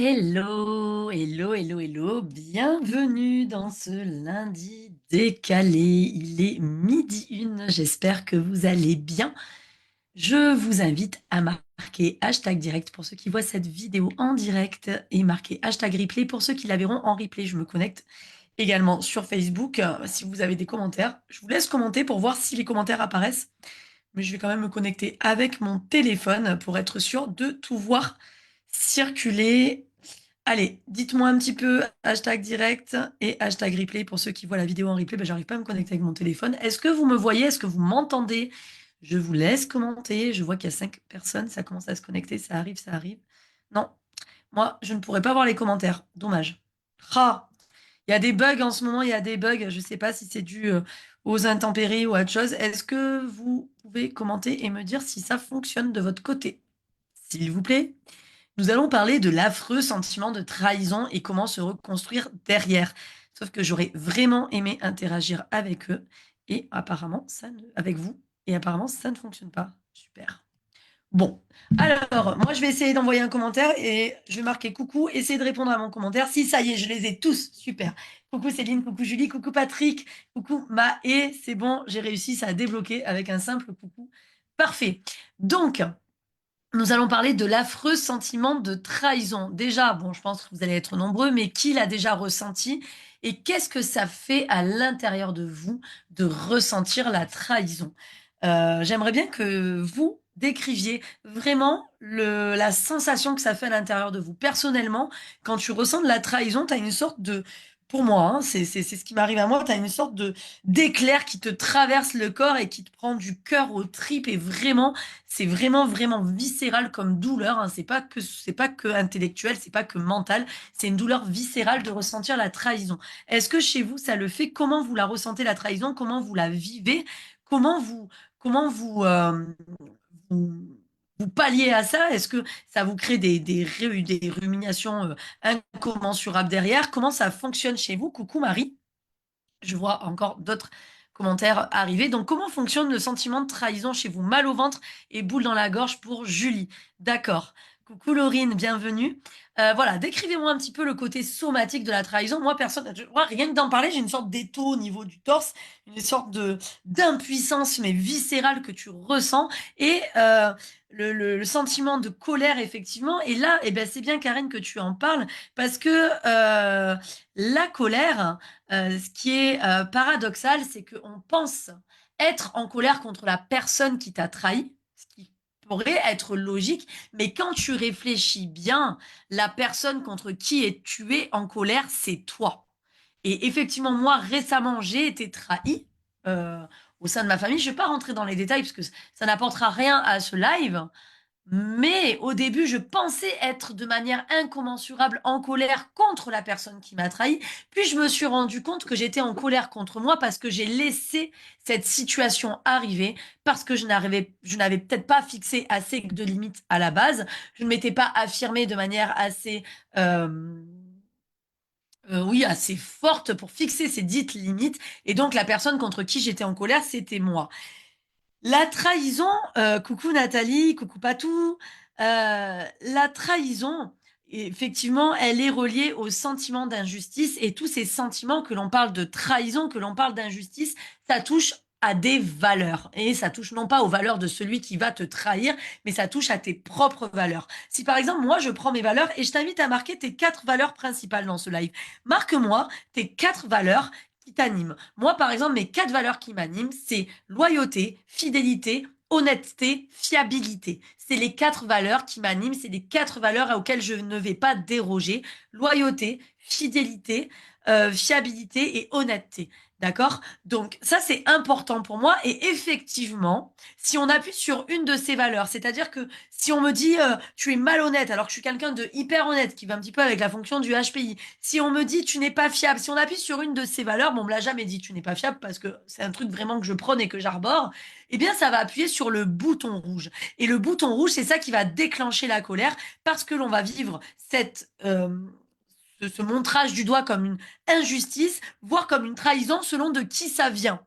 Hello, hello, hello, hello, bienvenue dans ce lundi décalé. Il est midi une, j'espère que vous allez bien. Je vous invite à marquer hashtag direct pour ceux qui voient cette vidéo en direct et marquer hashtag replay pour ceux qui la verront en replay. Je me connecte également sur Facebook. Si vous avez des commentaires, je vous laisse commenter pour voir si les commentaires apparaissent. Mais je vais quand même me connecter avec mon téléphone pour être sûr de tout voir circuler. Allez, dites-moi un petit peu hashtag direct et hashtag replay pour ceux qui voient la vidéo en replay. Ben, j'arrive pas à me connecter avec mon téléphone. Est-ce que vous me voyez? Est-ce que vous m'entendez? Je vous laisse commenter. Je vois qu'il y a 5 personnes. Ça commence à se connecter. Ça arrive, ça arrive. Non, moi, je ne pourrais pas voir les commentaires. Dommage. Ah, il y a des bugs en ce moment. Il y a des bugs. Je ne sais pas si c'est dû aux intempéries ou à autre chose. Est-ce que vous pouvez commenter et me dire si ça fonctionne de votre côté? S'il vous plaît. Nous allons parler de l'affreux sentiment de trahison et comment se reconstruire derrière. Sauf que j'aurais vraiment aimé interagir avec eux et apparemment avec vous et apparemment ça ne fonctionne pas. Super. Bon, alors moi je vais essayer d'envoyer un commentaire et je vais marquer coucou, essayer de répondre à mon commentaire. Si ça y est, je les ai tous, super. Coucou Céline, coucou Julie, coucou Patrick, coucou Maë, c'est bon, j'ai réussi, ça a débloqué avec un simple coucou. Parfait. Donc, nous allons parler de l'affreux sentiment de trahison. Déjà, bon, je pense que vous allez être nombreux, mais qui l'a déjà ressenti et qu'est-ce que ça fait à l'intérieur de vous de ressentir la trahison? J'aimerais bien que vous décriviez vraiment la sensation que ça fait à l'intérieur de vous. Personnellement, quand tu ressens de la trahison, tu as une sorte de, pour moi, hein, c'est ce qui m'arrive à moi, tu as une sorte de d'éclair qui te traverse le corps et qui te prend du cœur aux tripes et vraiment c'est vraiment, vraiment viscéral comme douleur, hein. C'est pas que intellectuel, c'est pas que mental. C'est une douleur viscérale de ressentir la trahison. Est-ce que chez vous, ça le fait? Comment vous la ressentez, la trahison? Comment vous la vivez? Comment vous, comment vous, vous palliez à ça? Est-ce que ça vous crée des ruminations incommensurables derrière? Comment ça fonctionne chez vous? Coucou Marie. Je vois encore d'autres commentaires arriver. Donc, comment fonctionne le sentiment de trahison chez vous? Mal au ventre et boule dans la gorge pour Julie. D'accord. Coucou Laurine, bienvenue. Voilà, décrivez-moi un petit peu le côté somatique de la trahison. Moi, personne, moi, rien que d'en parler, j'ai une sorte d'étau au niveau du torse, une sorte de d'impuissance, mais viscérale que tu ressens. Et le sentiment de colère, effectivement. Et là, eh ben, c'est bien, Karine, que tu en parles, parce que la colère, ce qui est paradoxal, c'est qu'on pense être en colère contre la personne qui t'a trahi, ce qui pourrait être logique, mais quand tu réfléchis bien, la personne contre qui tu es en colère, c'est toi. Et effectivement, moi, récemment, j'ai été trahie euh, au sein de ma famille. Je ne vais pas rentrer dans les détails parce que ça n'apportera rien à ce live. Mais au début, je pensais être de manière incommensurable en colère contre la personne qui m'a trahi. Puis je me suis rendu compte que j'étais en colère contre moi parce que j'ai laissé cette situation arriver, parce que je n'avais peut-être pas fixé assez de limites à la base. Je ne m'étais pas affirmée de manière assez, oui, assez forte pour fixer ces dites limites. Et donc la personne contre qui j'étais en colère, c'était moi. La trahison, coucou Nathalie, coucou Patou. La trahison, effectivement, elle est reliée au sentiment d'injustice et tous ces sentiments que l'on parle de trahison, que l'on parle d'injustice, ça touche à des valeurs. Et ça touche non pas aux valeurs de celui qui va te trahir, mais ça touche à tes propres valeurs. Si par exemple, moi, je prends mes valeurs et je t'invite à marquer tes 4 valeurs principales dans ce live. Marque-moi tes 4 valeurs qui t'animent. Moi, par exemple, mes 4 valeurs qui m'animent, c'est loyauté, fidélité, honnêteté, fiabilité. C'est les 4 valeurs qui m'animent, c'est les 4 valeurs auxquelles je ne vais pas déroger. Loyauté, fidélité, fiabilité et honnêteté. D'accord? Donc ça, c'est important pour moi. Et effectivement, si on appuie sur une de ces valeurs, c'est-à-dire que si on me dit tu es malhonnête alors que je suis quelqu'un de hyper honnête, qui va un petit peu avec la fonction du HPI, si on me dit tu n'es pas fiable, si on appuie sur une de ces valeurs, bon, on me l'a jamais dit tu n'es pas fiable parce que c'est un truc vraiment que je prône et que j'arbore, eh bien ça va appuyer sur le bouton rouge. Et le bouton rouge, c'est ça qui va déclencher la colère parce que l'on va vivre ce montrage du doigt comme une injustice, voire comme une trahison selon de qui ça vient.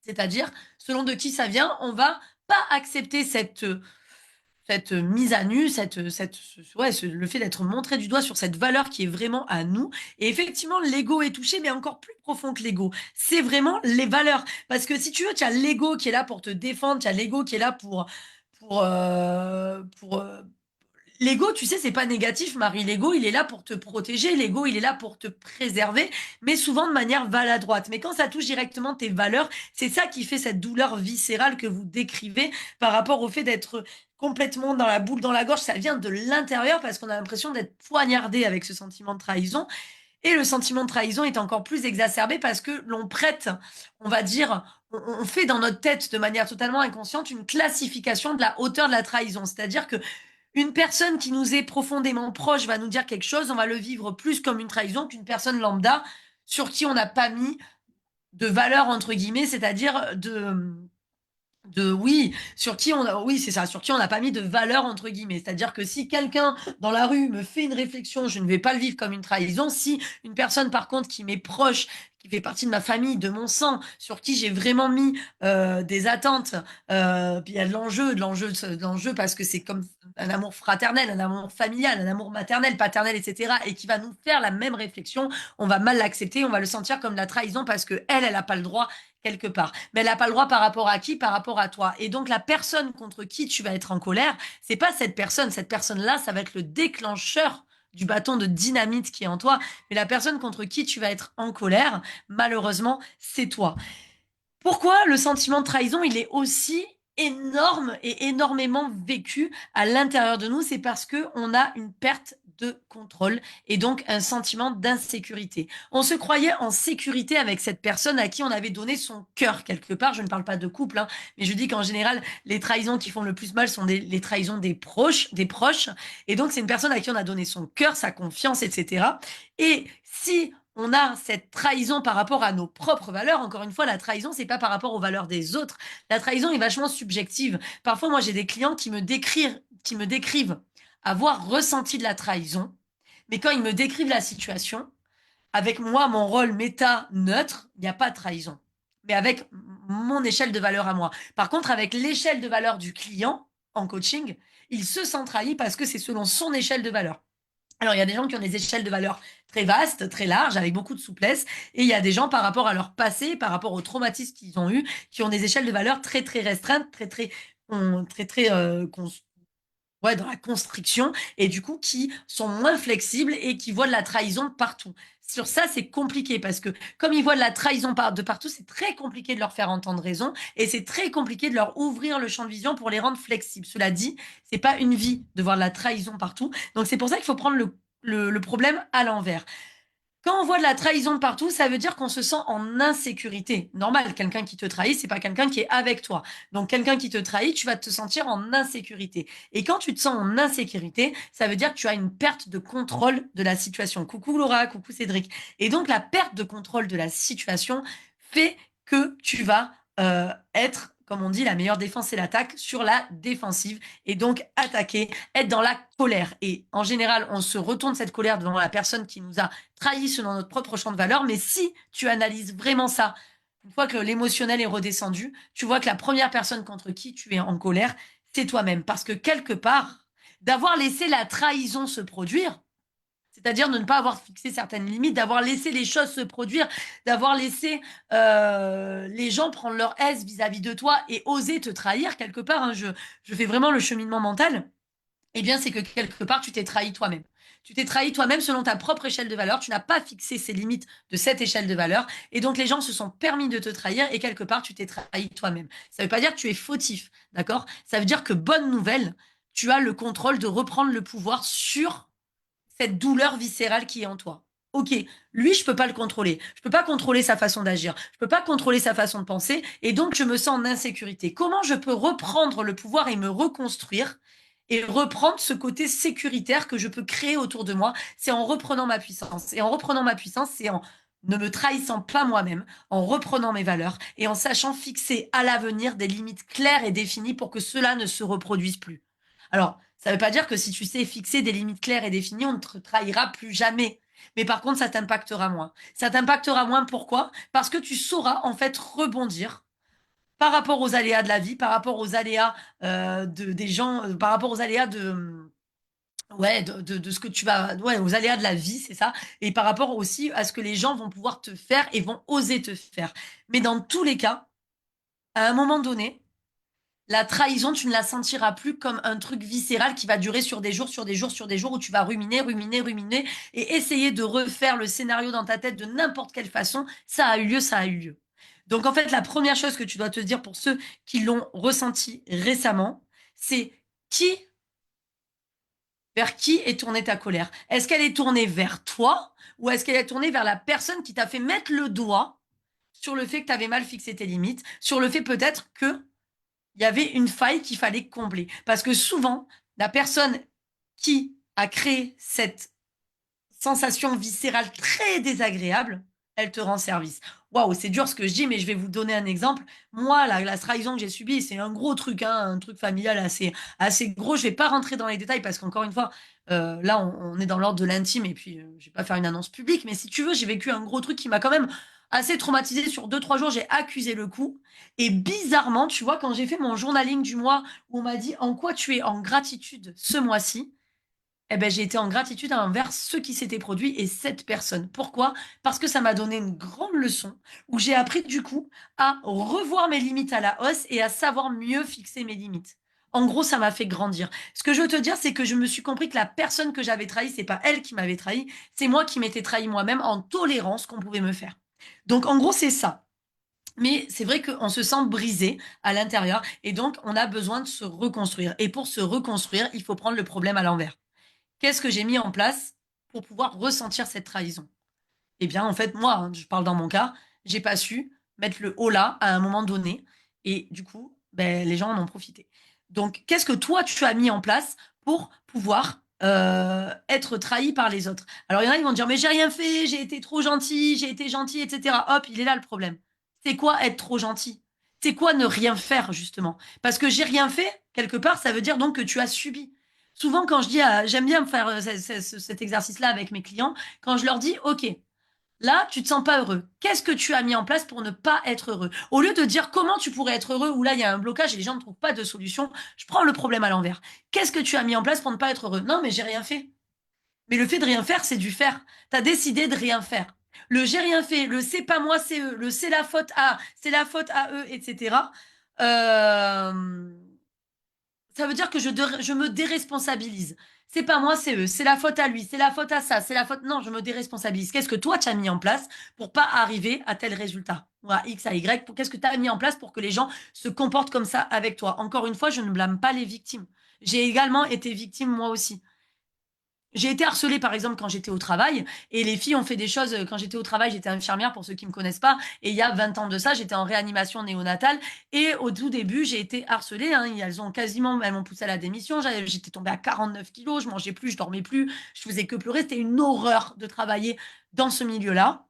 C'est-à-dire, selon de qui ça vient, on va pas accepter cette mise à nu, le fait d'être montré du doigt sur cette valeur qui est vraiment à nous. Et effectivement, l'ego est touché, mais encore plus profond que l'ego. C'est vraiment les valeurs. Parce que si tu veux, tu as l'ego qui est là pour te défendre, tu as l'ego qui est là pour l'ego, tu sais, c'est pas négatif, Marie. L'ego, il est là pour te protéger. L'ego, il est là pour te préserver, mais souvent de manière maladroite. Mais quand ça touche directement tes valeurs, c'est ça qui fait cette douleur viscérale que vous décrivez par rapport au fait d'être complètement dans la boule dans la gorge. Ça vient de l'intérieur parce qu'on a l'impression d'être poignardé avec ce sentiment de trahison. Et le sentiment de trahison est encore plus exacerbé parce que l'on prête, on va dire, on fait dans notre tête de manière totalement inconsciente une classification de la hauteur de la trahison. C'est-à-dire que une personne qui nous est profondément proche va nous dire quelque chose, on va le vivre plus comme une trahison qu'une personne lambda sur qui on n'a pas mis de valeur, entre guillemets, c'est-à-dire oui, sur qui on a, oui, c'est ça, sur qui on n'a pas mis de valeur, entre guillemets. C'est-à-dire que si quelqu'un dans la rue me fait une réflexion, je ne vais pas le vivre comme une trahison. Si une personne, par contre, qui m'est proche, qui fait partie de ma famille, de mon sang, sur qui j'ai vraiment mis des attentes, puis il y a de l'enjeu parce que c'est comme un amour fraternel, un amour familial, un amour maternel, paternel, etc., et qui va nous faire la même réflexion, on va mal l'accepter, on va le sentir comme de la trahison parce que elle n'a pas le droit quelque part. Mais elle n'a pas le droit par rapport à qui? Par rapport à toi. Et donc, la personne contre qui tu vas être en colère, c'est pas cette personne. Cette personne-là, ça va être le déclencheur du bâton de dynamite qui est en toi. Mais la personne contre qui tu vas être en colère, malheureusement, c'est toi. Pourquoi le sentiment de trahison, il est aussi énorme et énormément vécu à l'intérieur de nous? C'est parce que on a une perte de contrôle et donc un sentiment d'insécurité. On se croyait en sécurité avec cette personne à qui on avait donné son cœur quelque part. Je ne parle pas de couple, hein, mais je dis qu'en général, les trahisons qui font le plus mal sont les trahisons des proches. Et donc, c'est une personne à qui on a donné son cœur, sa confiance, etc. Et si on a cette trahison par rapport à nos propres valeurs. Encore une fois, la trahison, c'est pas par rapport aux valeurs des autres. La trahison est vachement subjective. Parfois, moi, j'ai des clients qui me décrivent avoir ressenti de la trahison, mais quand ils me décrivent la situation, avec moi, mon rôle méta neutre, il n'y a pas de trahison. Mais avec mon échelle de valeur à moi. Par contre, avec l'échelle de valeur du client en coaching, il se sent trahi parce que c'est selon son échelle de valeur. Alors, il y a des gens qui ont des échelles de valeur très vastes, très larges, avec beaucoup de souplesse. Et il y a des gens, par rapport à leur passé, par rapport aux traumatismes qu'ils ont eus, qui ont des échelles de valeur très, très restreintes, très, très, ouais, dans la constriction, et du coup, qui sont moins flexibles et qui voient de la trahison partout. Sur ça, c'est compliqué parce que comme ils voient de la trahison de partout, c'est très compliqué de leur faire entendre raison et c'est très compliqué de leur ouvrir le champ de vision pour les rendre flexibles. Cela dit, c'est pas une vie de voir de la trahison partout. Donc c'est pour ça qu'il faut prendre le problème à l'envers. Quand on voit de la trahison de partout, ça veut dire qu'on se sent en insécurité. Normal, quelqu'un qui te trahit, c'est pas quelqu'un qui est avec toi. Donc quelqu'un qui te trahit, tu vas te sentir en insécurité. Et quand tu te sens en insécurité, ça veut dire que tu as une perte de contrôle de la situation. Coucou Laura, coucou Cédric. Et donc la perte de contrôle de la situation fait que tu vas être, comme on dit, la meilleure défense c'est l'attaque, sur la défensive et donc attaquer, être dans la colère. Et en général, on se retourne cette colère devant la personne qui nous a trahi selon notre propre champ de valeur. Mais si tu analyses vraiment ça, une fois que l'émotionnel est redescendu, tu vois que la première personne contre qui tu es en colère, c'est toi-même. Parce que quelque part, d'avoir laissé la trahison se produire, c'est-à-dire de ne pas avoir fixé certaines limites, d'avoir laissé les choses se produire, d'avoir laissé les gens prendre leur aise vis-à-vis de toi et oser te trahir quelque part, hein, je fais vraiment le cheminement mental, eh bien c'est que quelque part tu t'es trahi toi-même. Tu t'es trahi toi-même selon ta propre échelle de valeur, tu n'as pas fixé ces limites de cette échelle de valeur, et donc les gens se sont permis de te trahir, et quelque part tu t'es trahi toi-même. Ça ne veut pas dire que tu es fautif, d'accord? Ça veut dire que, bonne nouvelle, tu as le contrôle de reprendre le pouvoir sur cette douleur viscérale qui est en toi. Ok, lui, je peux pas le contrôler. Je peux pas contrôler sa façon d'agir. Je peux pas contrôler sa façon de penser. Et donc, je me sens en insécurité. Comment je peux reprendre le pouvoir et me reconstruire et reprendre ce côté sécuritaire que je peux créer autour de moi? C'est en reprenant ma puissance. Et en reprenant ma puissance, c'est en ne me trahissant pas moi-même, en reprenant mes valeurs et en sachant fixer à l'avenir des limites claires et définies pour que cela ne se reproduise plus. Alors, ça ne veut pas dire que si tu sais fixer des limites claires et définies, on ne te trahira plus jamais. Mais par contre, ça t'impactera moins. Ça t'impactera moins, pourquoi? Parce que tu sauras en fait rebondir par rapport aux aléas de la vie, par rapport aux aléas des gens, par rapport aux aléas ouais, de ce que tu vas, ouais, aux aléas de la vie, c'est ça, et par rapport aussi à ce que les gens vont pouvoir te faire et vont oser te faire. Mais dans tous les cas, à un moment donné, la trahison, tu ne la sentiras plus comme un truc viscéral qui va durer sur des jours, sur des jours, sur des jours, où tu vas ruminer, ruminer, ruminer, et essayer de refaire le scénario dans ta tête de n'importe quelle façon. Ça a eu lieu, ça a eu lieu. Donc en fait, la première chose que tu dois te dire pour ceux qui l'ont ressenti récemment, c'est qui, vers qui est tournée ta colère? Est-ce qu'elle est tournée vers toi ou est-ce qu'elle est tournée vers la personne qui t'a fait mettre le doigt sur le fait que tu avais mal fixé tes limites, sur le fait peut-être que il y avait une faille qu'il fallait combler. Parce que souvent, la personne qui a créé cette sensation viscérale très désagréable, elle te rend service. Waouh, c'est dur ce que je dis, mais je vais vous donner un exemple. Moi, la trahison que j'ai subie, c'est un gros truc, hein, un truc familial assez gros. Je vais pas rentrer dans les détails parce qu'encore une fois, là, on est dans l'ordre de l'intime et puis je vais pas faire une annonce publique. Mais si tu veux, j'ai vécu un gros truc qui m'a quand même assez traumatisé sur 2, 3 jours. J'ai accusé le coup. Et bizarrement, tu vois, quand j'ai fait mon journaling du mois où on m'a dit en quoi tu es en gratitude ce mois-ci, eh ben, j'ai été en gratitude envers ceux qui s'étaient produits et cette personne. Pourquoi? Parce que ça m'a donné une grande leçon où j'ai appris du coup à revoir mes limites à la hausse et à savoir mieux fixer mes limites. En gros, ça m'a fait grandir. Ce que je veux te dire, c'est que je me suis compris que la personne que j'avais trahie, c'est pas elle qui m'avait trahi, c'est moi qui m'étais trahi moi-même en tolérant ce qu'on pouvait me faire. Donc, en gros, c'est ça. Mais c'est vrai qu'on se sent brisé à l'intérieur et donc on a besoin de se reconstruire. Et pour se reconstruire, il faut prendre le problème à l'envers. Qu'est-ce que j'ai mis en place pour pouvoir ressentir cette trahison? Eh bien, en fait, moi, hein, je parle dans mon cas, j'ai pas su mettre le haut là à un moment donné. Et du coup, ben, les gens en ont profité. Donc, qu'est-ce que toi, tu as mis en place pour pouvoir être trahi par les autres? Alors, il y en a qui vont dire, mais j'ai rien fait, j'ai été trop gentil, j'ai été gentil, etc. Hop, il est là le problème. C'est quoi être trop gentil? C'est quoi ne rien faire, justement? Parce que j'ai rien fait, quelque part, ça veut dire donc que tu as subi. Souvent, quand je dis, j'aime bien faire cet exercice-là avec mes clients, quand je leur dis, OK, là, tu te sens pas heureux. Qu'est-ce que tu as mis en place pour ne pas être heureux? Au lieu de dire comment tu pourrais être heureux, ou là, il y a un blocage et les gens ne trouvent pas de solution, je prends le problème à l'envers. Qu'est-ce que tu as mis en place pour ne pas être heureux? Non, mais j'ai rien fait. Mais le fait de rien faire, c'est du faire. Tu as décidé de rien faire. Le j'ai rien fait, le c'est pas moi, c'est eux, le c'est la faute à eux, etc. Euh, Ça veut dire que je me déresponsabilise. C'est pas moi, c'est eux. C'est la faute à lui, c'est la faute à ça, c'est la faute. Non, je me déresponsabilise. Qu'est-ce que toi, tu as mis en place pour pas arriver à tel résultat? Ou à X, à Y. Qu'est-ce que tu as mis en place pour que les gens se comportent comme ça avec toi? Encore une fois, je ne blâme pas les victimes. J'ai également été victime moi aussi. J'ai été harcelée, par exemple, quand j'étais au travail, et les filles ont fait des choses. Quand j'étais au travail, j'étais infirmière, pour ceux qui me connaissent pas, et il y a 20 ans de ça, j'étais en réanimation néonatale, et au tout début, j'ai été harcelée, hein, elles m'ont poussée à la démission, j'étais tombée à 49 kilos, je mangeais plus, je dormais plus, je faisais que pleurer, c'était une horreur de travailler dans ce milieu-là.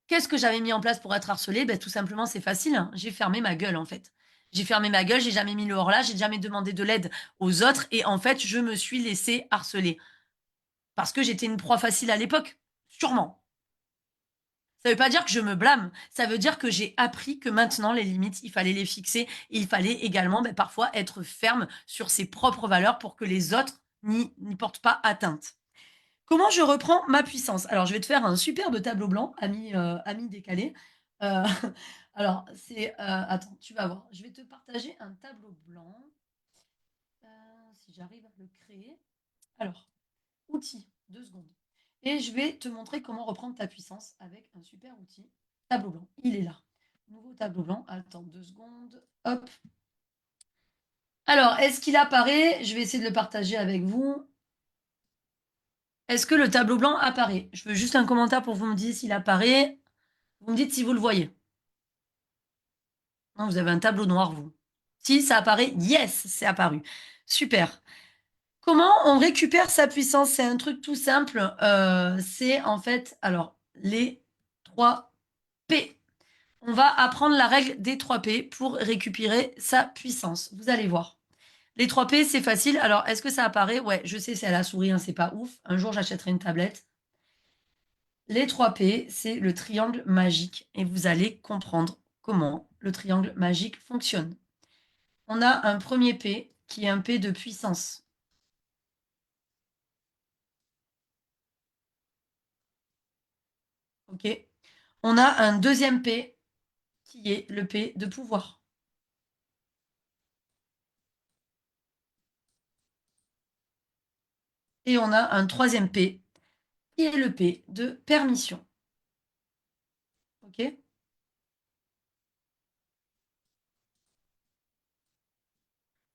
Qu'est-ce que j'avais mis en place pour être harcelée? Ben, tout simplement, c'est facile, hein. J'ai fermé ma gueule, en fait. J'ai fermé ma gueule, j'ai jamais mis le hors-là, j'ai jamais demandé de l'aide aux autres, et en fait, je me suis laissée harceler. Parce que j'étais une proie facile à l'époque, sûrement. Ça veut pas dire que je me blâme, ça veut dire que j'ai appris que maintenant les limites, il fallait les fixer et il fallait également parfois être ferme sur ses propres valeurs pour que les autres n'y portent pas atteinte. Comment je reprends ma puissance? Alors je vais te faire un superbe tableau blanc, ami décalé. Euh, alors attends, tu vas voir, je vais te partager un tableau blanc, si j'arrive à le créer. Alors, outils, 2 secondes. Et je vais te montrer comment reprendre ta puissance avec un super outil. Tableau blanc, il est là. Nouveau tableau blanc. Attends 2 secondes. Hop. Alors, est-ce qu'il apparaît? Je vais essayer de le partager avec vous. Est-ce que le tableau blanc apparaît? Je veux juste un commentaire pour vous me dire s'il apparaît. Vous me dites si vous le voyez. Non, vous avez un tableau noir, vous. Si, ça apparaît. Yes, c'est apparu. Super. Comment on récupère sa puissance? C'est un truc tout simple. C'est en fait, alors, les 3 P. On va apprendre la règle des 3 P pour récupérer sa puissance. Vous allez voir. Les 3 P, c'est facile. Alors, est-ce que ça apparaît? Ouais, je sais, c'est à la souris, hein, c'est pas ouf. Un jour, j'achèterai une tablette. Les 3 P, c'est le triangle magique et vous allez comprendre comment le triangle magique fonctionne. On a un premier P qui est un P de puissance. Ok. On a un deuxième P qui est le P de pouvoir. Et on a un troisième P qui est le P de permission. Ok.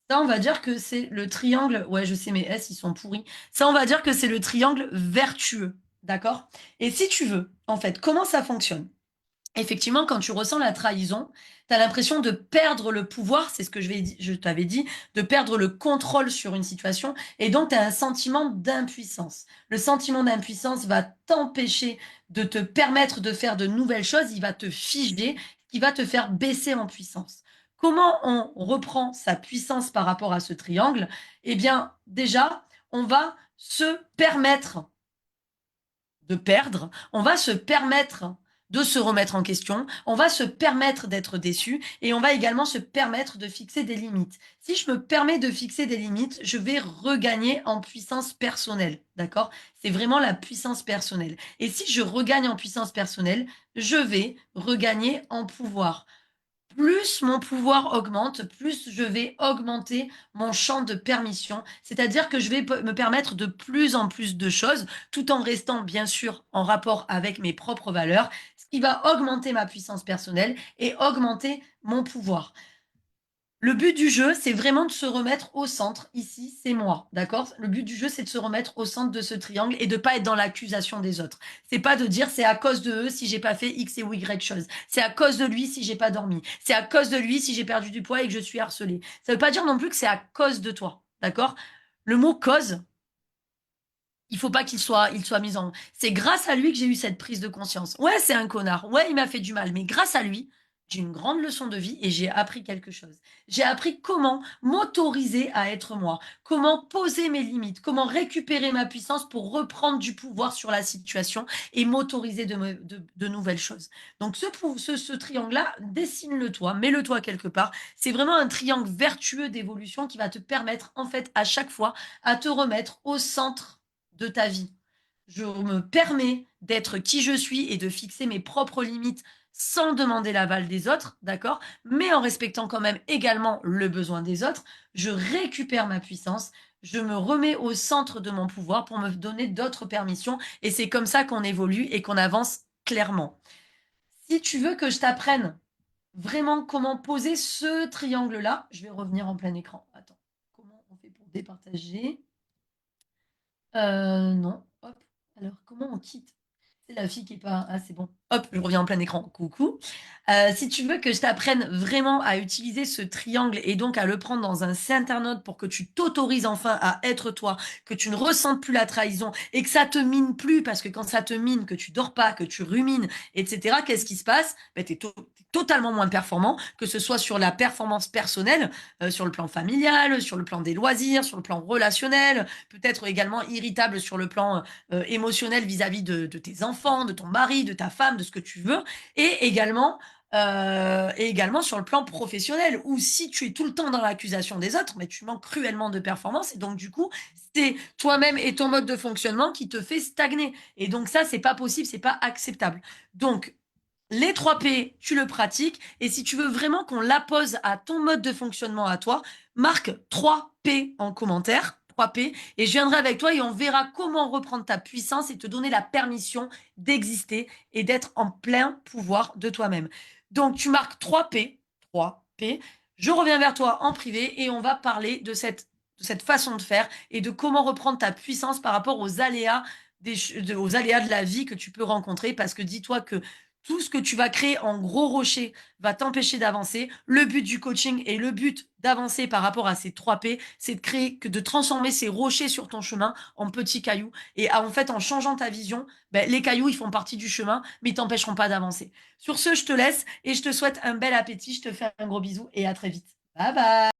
Ça, on va dire que c'est le triangle. Ouais, je sais, mes S, ils sont pourris. Ça, on va dire que c'est le triangle vertueux. D'accord? Et si tu veux, en fait, comment ça fonctionne? Effectivement, quand tu ressens la trahison, tu as l'impression de perdre le pouvoir, c'est ce que je t'avais dit, de perdre le contrôle sur une situation, et donc tu as un sentiment d'impuissance. Le sentiment d'impuissance va t'empêcher de te permettre de faire de nouvelles choses, il va te figer, ce qui va te faire baisser en puissance. Comment on reprend sa puissance par rapport à ce triangle? Eh bien, déjà, on va se permettre de perdre, on va se permettre de se remettre en question, on va se permettre d'être déçu et on va également se permettre de fixer des limites. Si je me permets de fixer des limites, je vais regagner en puissance personnelle, d'accord? C'est vraiment la puissance personnelle. Et si je regagne en puissance personnelle, je vais regagner en pouvoir. Plus mon pouvoir augmente, plus je vais augmenter mon champ de permission. C'est-à-dire que je vais me permettre de plus en plus de choses, tout en restant bien sûr en rapport avec mes propres valeurs, ce qui va augmenter ma puissance personnelle et augmenter mon pouvoir. Le but du jeu, c'est vraiment de se remettre au centre. Ici, c'est moi, d'accord? Le but du jeu, c'est de se remettre au centre de ce triangle et de pas être dans l'accusation des autres. C'est pas de dire c'est à cause de eux si j'ai pas fait X et ou Y choses. C'est à cause de lui si j'ai pas dormi. C'est à cause de lui si j'ai perdu du poids et que je suis harcelée. Ça veut pas dire non plus que c'est à cause de toi, d'accord? Le mot cause, il faut pas il soit mis en. C'est grâce à lui que j'ai eu cette prise de conscience. Ouais, c'est un connard. Ouais, il m'a fait du mal. Mais grâce à lui, j'ai une grande leçon de vie et j'ai appris quelque chose. J'ai appris comment m'autoriser à être moi, comment poser mes limites, comment récupérer ma puissance pour reprendre du pouvoir sur la situation et m'autoriser de nouvelles choses. Donc ce triangle-là, dessine-le toi, mets-le toi quelque part. C'est vraiment un triangle vertueux d'évolution qui va te permettre en fait à chaque fois à te remettre au centre de ta vie. Je me permets d'être qui je suis et de fixer mes propres limites sans demander l'aval des autres, d'accord? Mais en respectant quand même également le besoin des autres. Je récupère ma puissance, je me remets au centre de mon pouvoir pour me donner d'autres permissions et c'est comme ça qu'on évolue et qu'on avance clairement. Si tu veux que je t'apprenne vraiment comment poser ce triangle-là, je vais revenir en plein écran. Attends, comment on fait pour départager? Non. Hop. Alors, comment on quitte? C'est la fille qui est pas. Ah, c'est bon. Hop, je reviens en plein écran. Coucou. Si tu veux que je t'apprenne vraiment à utiliser ce triangle et donc à le prendre dans un centernote pour que tu t'autorises enfin à être toi, que tu ne ressentes plus la trahison et que ça te mine plus, parce que quand ça te mine, que tu dors pas, que tu rumines, etc., qu'est-ce qui se passe? Ben, tu es totalement moins performant, que ce soit sur la performance personnelle, sur le plan familial, sur le plan des loisirs, sur le plan relationnel, peut-être également irritable sur le plan émotionnel vis-à-vis de tes enfants, de ton mari, de ta femme, de ce que tu veux, et également sur le plan professionnel, où si tu es tout le temps dans l'accusation des autres, mais tu manques cruellement de performance, et donc du coup, c'est toi-même et ton mode de fonctionnement qui te fait stagner. Et donc ça, c'est pas possible, c'est pas acceptable. Donc, les 3 P, tu le pratiques. Et si tu veux vraiment qu'on l'appose à ton mode de fonctionnement à toi, marque 3 P en commentaire. 3 P. Et je viendrai avec toi et on verra comment reprendre ta puissance et te donner la permission d'exister et d'être en plein pouvoir de toi-même. Donc, tu marques 3 P. 3 P. Je reviens vers toi en privé et on va parler de cette façon de faire et de comment reprendre ta puissance par rapport aux aléas aux aléas de la vie que tu peux rencontrer, parce que dis-toi que tout ce que tu vas créer en gros rocher va t'empêcher d'avancer. Le but du coaching et le but d'avancer par rapport à ces 3 P, c'est de transformer ces rochers sur ton chemin en petits cailloux. Et en fait, en changeant ta vision, ben, les cailloux, ils font partie du chemin, mais ils t'empêcheront pas d'avancer. Sur ce, je te laisse et je te souhaite un bel appétit. Je te fais un gros bisou et à très vite. Bye bye.